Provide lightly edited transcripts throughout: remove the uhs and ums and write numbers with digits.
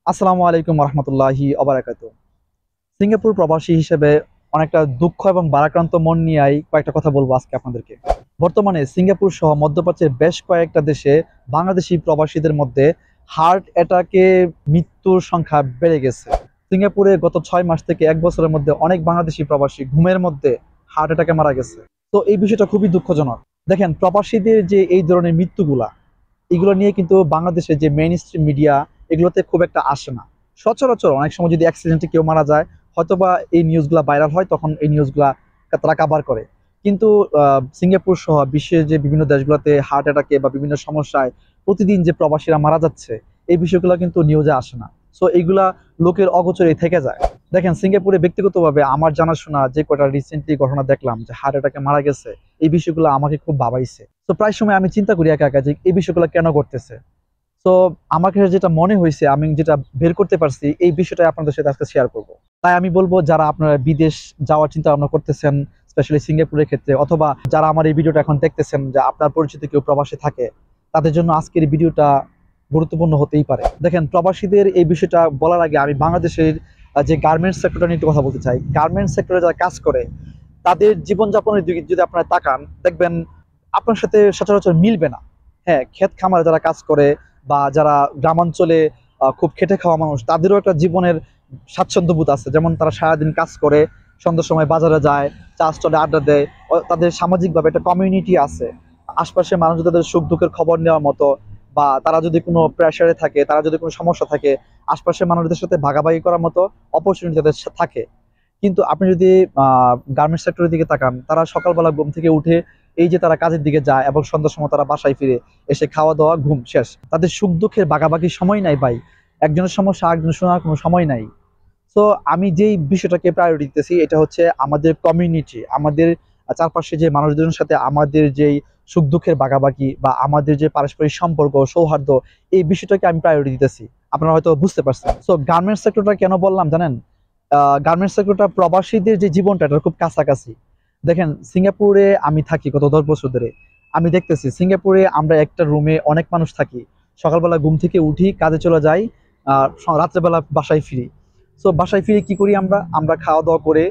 আসসালামু আলাইকুম রহমতুল্লাহি অবরাকাতু। সিঙ্গাপুর প্রবাসী হিসেবে অনেকটা দুঃখ এবং ভারাক্রান্ত মন নিয়েই কয়েকটা কথা বলবো আজকে আপনাদেরকে। বর্তমানে সিঙ্গাপুর সহ মধ্যপ্রাচ্যের বেশ কয়েকটা দেশে বাংলাদেশি প্রবাসীদের মধ্যে হার্ট অ্যাটাকে মৃত্যুর সংখ্যা বেড়ে গেছে। সিঙ্গাপুরে গত 6 মাস থেকে 1 বছরের মধ্যে অনেক বাংলাদেশি প্রবাসী ঘুমের মধ্যে হার্ট অ্যাটাকে মারা গেছে। তো এই বিষয়টা খুবই দুঃখজনক। দেখেন, প্রবাসীদের যে এই ধরনের মৃত্যুগুলা, এগুলো নিয়ে কিন্তু বাংলাদেশের যে মেইন স্ট্রিম মিডিয়া এগুলোতে খুব একটা আসে না। সচরাচর অনেক সময় যদি অ্যাক্সিডেন্টে কেউ মারা যায়, হয়তোবা এই নিউজগুলা ভাইরাল হয়, তখন এই নিউজগুলা তারা কাভার করে। কিন্তু সিঙ্গাপুর সহ বিশ্বের যে বিভিন্ন দেশগুলোতে হার্ট অ্যাটাকে বা বিভিন্ন সমস্যায় প্রতিদিন যে প্রবাসীরা মারা যাচ্ছে, এই বিষয়গুলো কিন্তু নিউজে আসে না। সো এইগুলা লোকের অগোচরে থেকে যায়। দেখেন, সিঙ্গাপুরে ব্যক্তিগতভাবে আমার জানাশোনা যে কটা রিসেন্টলি ঘটনা দেখলাম যে হার্ট অ্যাটাকে মারা গেছে, এই বিষয়গুলো আমাকে খুব ভাবাইছে। তো প্রায় সময় আমি চিন্তা করি একা একা যে এই বিষয়গুলো কেন ঘটতেছে। তো আমাকে যেটা মনে হয়েছে, আমি যেটা বের করতে পারছি, এই বিষয়টা আপনাদের সাথে আজকে শেয়ার করব। তাই আমি বলবো, যারা আপনারা বিদেশ যাওয়ার চিন্তা ভাবনা করতেছেন, স্পেশালি সিঙ্গাপুরের ক্ষেত্রে, অথবা যারা আমার এই ভিডিওটা এখন দেখতেছেন যে আপনার পরিচিত কেউ প্রবাসী থাকে, তাদের জন্য আজকের এই ভিডিওটা গুরুত্বপূর্ণ হতেই পারে। দেখেন, প্রবাসীদের এই বিষয়টা বলার আগে আমি বাংলাদেশের যে গার্মেন্টস সেক্টরটা নিয়ে একটু কথা বলতে চাই। গার্মেন্টস সেক্টরে যারা কাজ করে, তাদের জীবনযাপনের দিকে যদি আপনারা তাকান, দেখবেন আপনার সাথে সচরাচর মিলবে না। হ্যাঁ, ক্ষেত খামারে যারা কাজ করে বা যারা গ্রামাঞ্চলে খুব খেটে খাওয়া মানুষ, তাদেরও একটা জীবনের স্বাচ্ছন্দ্যবোধ আছে। যেমন তারা সারাদিন কাজ করে, সন্ধ্যার সময় বাজারে যায়, চা স্টলে আড্ডা দেয়। তাদের সামাজিকভাবে একটা কমিউনিটি আছে। আশপাশের মানুষ তাদের সুখ দুঃখের খবর নেওয়ার মতো, বা তারা যদি কোনো প্রেশারে থাকে, তারা যদি কোনো সমস্যা থাকে, আশপাশের মানুষদের সাথে ভাগাভাগি করার মতো অপরচুনিটি তাদের থাকে। কিন্তু আপনি যদি গার্মেন্টস সেক্টরের দিকে তাকান, তারা সকালবেলা ঘুম থেকে উঠে এই যে তারা কাজের দিকে যায় এবং সন্ধ্যার সময় তারা বাসায় ফিরে এসে খাওয়া দাওয়া, ঘুম, শেষ। তাদের সুখ দুঃখের ভাগাভাগির সময় নাই ভাই। একজনের সমস্যা আরেকজনের শোনার কোনো সময় নাই। তো আমি যেই বিষয়টাকে প্রায়োরিটি দিতেছি, এটা হচ্ছে আমাদের কমিউনিটি, আমাদের চারপাশে যে মানুষজনের সাথে আমাদের যেই সুখ দুঃখের ভাগাভাগি বা আমাদের যে পারস্পরিক সম্পর্ক, সৌহার্দ্য, এই বিষয়টাকে আমি প্রায়োরিটি দিতেছি। আপনারা হয়তো বুঝতে পারছেন। সো গার্মেন্টস সেক্টরটা কেন বললাম জানেন? গার্মেন্টস সেক্টরটা প্রবাসীদের যে জীবনটা, এটা খুব কাছাকাছি। দেখেন, সিঙ্গাপুরে আমি থাকি গত 10 বছর ধরে। আমি দেখতেছি সিঙ্গাপুরে আমরা একটা রুমে অনেক মানুষ থাকি। সকালবেলা ঘুম থেকে উঠি, কাজে চলে যাই, রাত্রেবেলা বাসায় ফিরি। সো বাসায় ফিরে কি করি? আমরা আমরা খাওয়া দাওয়া করে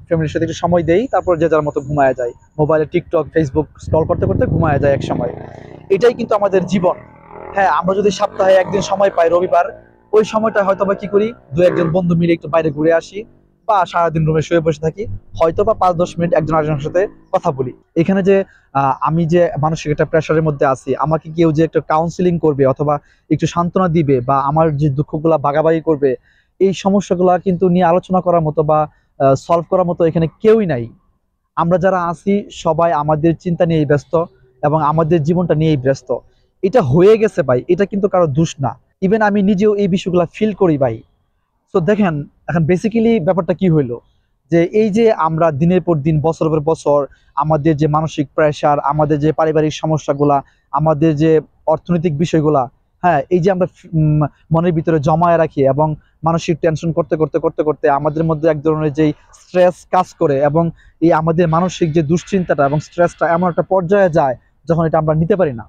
ফ্যামিলির সাথে একটু সময় দেই, তারপর যে যার মতো ঘুমায় যায়। মোবাইলে টিকটক, ফেসবুক স্ক্রল করতে করতে ঘুমায় যায় এক সময়। এটাই কিন্তু আমাদের জীবন। হ্যাঁ, আমরা যদি সপ্তাহে একদিন সময় পাই, রবিবার, ওই সময়টা হয়তো বা কি করি, দু একজন বন্ধু মিলে একটু বাইরে ঘুরে আসি, বা সারাদিন রুমে শুয়ে বসে থাকি, হয়তো বা 5-10 মিনিট একজন আরেকজনের সাথে কথা বলি। এখানে যে আমি যে মানসিক একটা প্রেশারের মধ্যে আছি, আমাকে কেউ যে একটা কাউন্সিলিং করবে অথবা একটু সান্ত্বনা দিবে বা আমার যে দুঃখগুলা ভাগাভাগি করবে, এই সমস্যাগুলা কিন্তু নিয়ে আলোচনা করার মতো বা সলভ করার মতো এখানে কেউই নাই। আমরা যারা আছি সবাই আমাদের চিন্তা নিয়েই ব্যস্ত এবং আমাদের জীবনটা নিয়েই ব্যস্ত। এটা হয়ে গেছে ভাই, এটা কিন্তু কারো দোষ না। ইভেন আমি নিজেও এই বিষয়গুলো ফিল করি ভাই। তো দেখেন, এখন বেসিক্যালি ব্যাপারটা কি হইলো, যে এই যে আমরা দিনের পর দিন, বছর পর বছর, আমাদের যে মানসিক প্রেশার, আমাদের যে পারিবারিক সমস্যাগুলা, আমাদের যে অর্থনৈতিক বিষয়গুলা, হ্যাঁ, এই যে আমরা মনের ভিতরে জমায়ে রাখি এবং মানসিক টেনশন করতে করতে করতে করতে আমাদের মধ্যে এক ধরনের যেই স্ট্রেস কাজ করে, এবং এই আমাদের মানসিক যে দুশ্চিন্তাটা এবং স্ট্রেসটা এমন একটা পর্যায়ে যায় যখন এটা আমরা নিতে পারি না।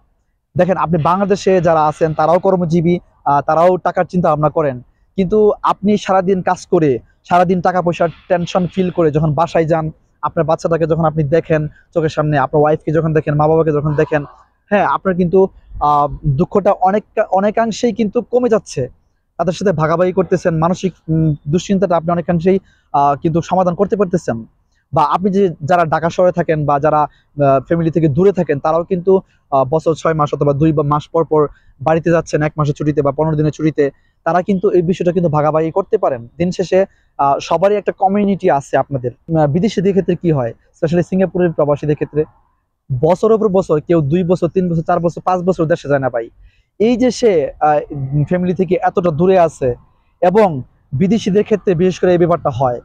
দেখেন, আপনি বাংলাদেশে যারা আছেন তারাও কর্মজীবী, তারাও টাকার চিন্তা ভাবনা করেন। কিন্তু আপনি সারাদিন কাজ করে, সারাদিন টাকা পয়সার টেনশন ফিল করে যখন বাসায় যান, আপনার বাচ্চাটাকে যখন আপনি দেখেন চোখের সামনে, আপনার ওয়াইফকে যখন দেখেন, মা বাবাকে যখন দেখেন, হ্যাঁ, আপনার কিন্তু দুঃখটা অনেকাংশেই কিন্তু কমে যাচ্ছে। তাদের সাথে ভাগাভাগি করতেছেন, মানসিক দুশ্চিন্তাটা আপনি অনেকাংশেই কিন্তু সমাধান করতে পারতেছেন। বা আপনি যে যারা ঢাকা শহরে থাকেন বা যারা ফ্যামিলি থেকে দূরে থাকেন, তারাও কিন্তু বছর 6 মাস অথবা 2 মাস পর পর বাড়িতে যাচ্ছেন, 1 মাসের ছুটিতে বা 15 দিনের ছুটিতে, তারা কিন্তু এই বিষয়টা কিন্তু ভাগাভাগি করতে পারেন। দিন শেষে সবারই একটা কমিউনিটি আছে আপনাদের। বিদেশিদের ক্ষেত্রে কি হয়, স্পেশালি সিঙ্গাপুরের প্রবাসীদের ক্ষেত্রে, বছরের পর বছর কেউ 2 বছর, 3 বছর, 4 বছর, 5 বছর দেশে যায় না ভাই। এই যে সে ফ্যামিলি থেকে এতটা দূরে আছে। এবং বিদেশিদের ক্ষেত্রে বিশেষ করে এই ব্যাপারটা হয়।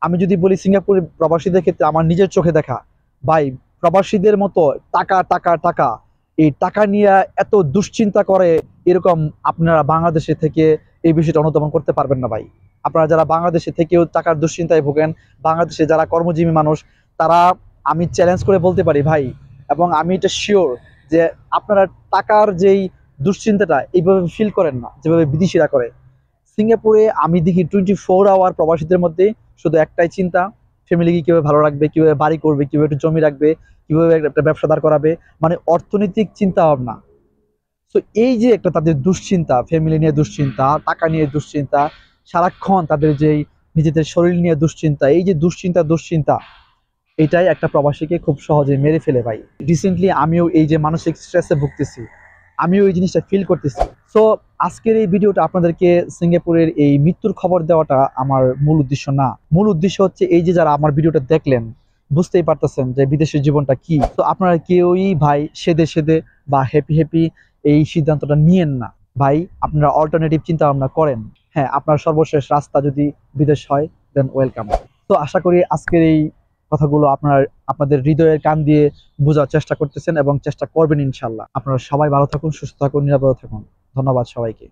আমি যদি বলি সিঙ্গাপুরের প্রবাসীদের ক্ষেত্রে আমার নিজের চোখে দেখা, ভাই, প্রবাসীদের মতো টাকা টাকা টাকা, এই টাকা নিয়ে এত দুশ্চিন্তা করে, এরকম আপনারা বাংলাদেশে থেকে এই বিষয়টা অনুধাবন করতে পারবেন না ভাই। আপনারা যারা বাংলাদেশে থেকেও টাকার দুশ্চিন্তায় ভোগেন, বাংলাদেশে যারা কর্মজীবী মানুষ, তারা, আমি চ্যালেঞ্জ করে বলতে পারি ভাই, এবং আমি এটা শিওর যে আপনারা টাকার যেই দুশ্চিন্তাটা এইভাবে ফিল করেন না যেভাবে বিদেশিরা করে। সিঙ্গাপুরে আমি দেখি 24 আওয়ার প্রবাসীদের মধ্যে শুধু একটাই চিন্তা, ফ্যামিলিকে কিভাবে ভালো রাখবে, কিভাবে বাড়ি করবে, কিভাবে একটু জমি রাখবে, কিভাবে একটা ব্যবসা দাঁড় করাবে, মানে অর্থনৈতিক চিন্তা ভাবনা। তো এই যে একটা তাদের দুশ্চিন্তা, ফ্যামিলি নিয়ে দুশ্চিন্তা, টাকা নিয়ে দুশ্চিন্তা, সারাক্ষণ তাদের যেই নিজেদের শরীর নিয়ে দুশ্চিন্তা, এই যে দুশ্চিন্তা এটাই একটা প্রবাসীকে খুব সহজে মেরে ফেলে ভাই। রিসেন্টলি আমিও এই যে মানসিক স্ট্রেসে ভুগতেছি, আমিও এই জিনিসটা ফিল করতেছি। সো আজকের এই ভিডিওটা আপনাদেরকে সিঙ্গাপুরের এই মৃত্যুর খবর দেওয়াটা আমার মূল উদ্দেশ্য না। মূল উদ্দেশ্য হচ্ছে এই যে যারা আমার ভিডিওটা দেখলেন, বুঝতেই পারতেছেন যে বিদেশের জীবনটা কি। তো আপনারা কেউই ভাই সেদে সেদে বা হ্যাপি হ্যাপি এই সিদ্ধান্তটা নিয়েন না ভাই। আপনারা অল্টারনেটিভ চিন্তা ভাবনা করেন। হ্যাঁ, আপনার সর্বশেষ রাস্তা যদি বিদেশ হয়, দেন ওয়েলকাম। তো আশা করি আজকের এই কথাগুলো আপনাদের হৃদয়ের কান দিয়ে বোঝার চেষ্টা করতেছেন এবং চেষ্টা করবেন ইনশাল্লাহ। আপনারা সবাই ভালো থাকুন, সুস্থ থাকুন, নিরাপদে থাকুন। ধন্যবাদ সবাইকে।